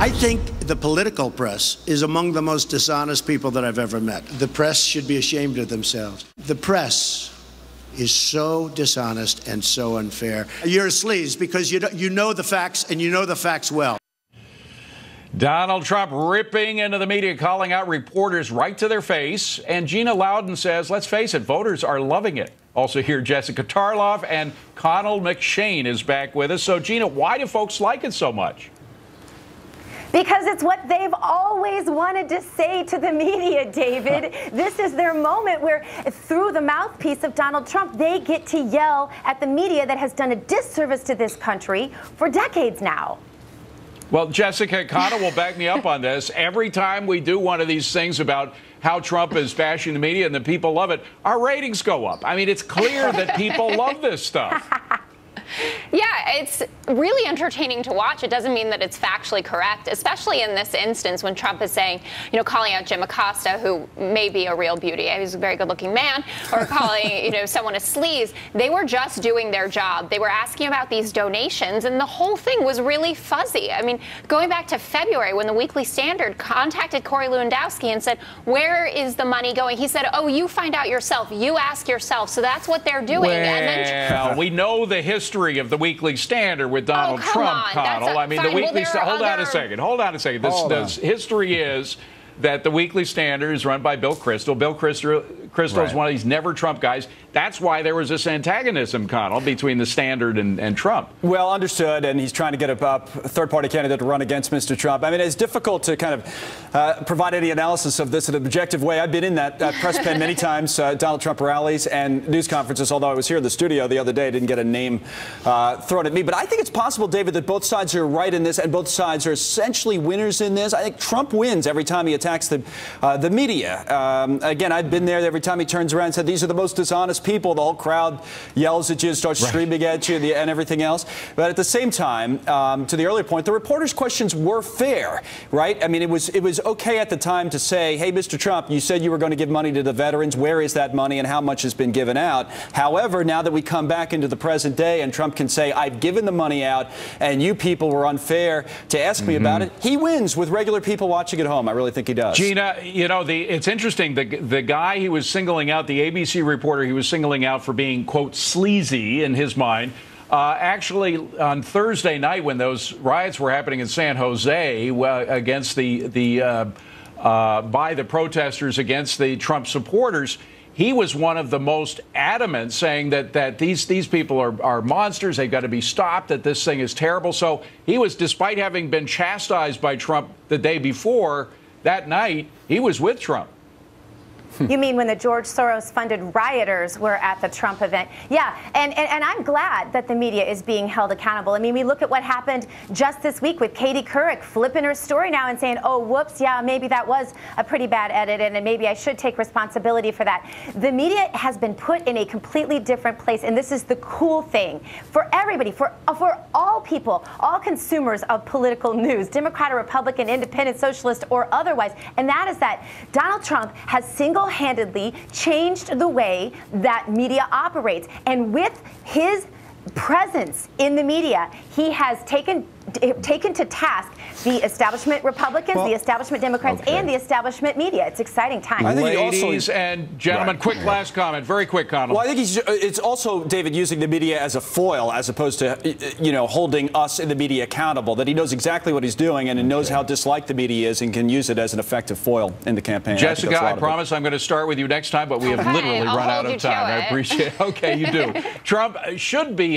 I think the political press is among the most dishonest people that I've ever met. The press should be ashamed of themselves. The press is so dishonest and so unfair. You're a sleaze because you know the facts, and you know the facts well. Donald Trump ripping into the media, calling out reporters right to their face. And Gina Loudon says, let's face it, voters are loving it. Also here, Jessica Tarloff, and Connell McShane is back with us. So, Gina, why do folks like it so much? Because it's what they've always wanted to say to the media, David. This is their moment where, through the mouthpiece of Donald Trump, they get to yell at the media that has done a disservice to this country for decades now. Well, Jessica, Connell will back me up on this. Every time we do one of these things about how Trump is bashing the media and the people love it, our ratings go up. I mean, it's clear that people love this stuff. Yeah, it's really entertaining to watch. It doesn't mean that it's factually correct, especially in this instance when Trump is saying, you know, calling out Jim Acosta, who may be a real beauty. He's a very good-looking man, or calling, you know, someone a sleaze. They were just doing their job. They were asking about these donations, and the whole thing was really fuzzy. I mean, going back to February when the Weekly Standard contacted Corey Lewandowski and said, where is the money going? He said, oh, you find out yourself. You ask yourself. So that's what they're doing. Well, we know the history of the Weekly Standard with Donald Trump, Connell. I mean, the Weekly Standard. Hold on a second. Hold on a second. This history is that the Weekly Standard is run by Bill Kristol. Bill Kristol is one of these never Trump guys. That's why there was this antagonism, Connell, between the Standard and Trump. Well, understood, and he's trying to get a third-party candidate to run against Mr. Trump. I mean, it's difficult to kind of provide any analysis of this in an objective way. I've been in that press pen many times, Donald Trump rallies and news conferences, although I was here in the studio the other day, didn't get a name thrown at me. But I think it's possible, David, that both sides are right in this and both sides are essentially winners in this. I think Trump wins every time he attacks the media. Again, I've been there every time he turns around and said, these are the most dishonest people. The whole crowd yells at you, starts screaming at you, and everything else. But at the same time, to the earlier point, the reporters' questions were fair, right? I mean, it was okay at the time to say, hey, Mr. Trump, you said you were going to give money to the veterans. Where is that money and how much has been given out? However, now that we come back into the present day and Trump can say, I've given the money out and you people were unfair to ask me about it, he wins with regular people watching at home. I really think he does. Gina, you know, it's interesting. The guy he was singling out, the ABC reporter he was singling out for being, quote, sleazy in his mind, actually on Thursday night when those riots were happening in San Jose against by the protesters against the Trump supporters, he was one of the most adamant, saying that these people are monsters. They've got to be stopped, that this thing is terrible. So he was, despite having been chastised by Trump the day before, that night, he was with Trump. You mean when the George Soros-funded rioters were at the Trump event? Yeah, and I'm glad that the media is being held accountable. I mean, we look at what happened just this week with Katie Couric flipping her story now and saying, oh, whoops, yeah, maybe that was a pretty bad edit, and maybe I should take responsibility for that. The media has been put in a completely different place, and this is the cool thing for everybody, for all people, all consumers of political news, Democrat or Republican, independent, socialist, or otherwise, and that is that Donald Trump has single-handedly changed the way that media operates. And with his presence in the media, he has taken to task the establishment Republicans, the establishment Democrats, and the establishment media. It's exciting times. I think Ladies and gentlemen, quick last comment, very quick, Connell. Well, I think it's also, David, using the media as a foil as opposed to, you know, holding us in the media accountable, that he knows exactly what he's doing and he knows how disliked the media is and can use it as an effective foil in the campaign. Jessica, I promise I'm going to start with you next time, but we have literally run out of time. I appreciate it. Okay, you do. Trump should be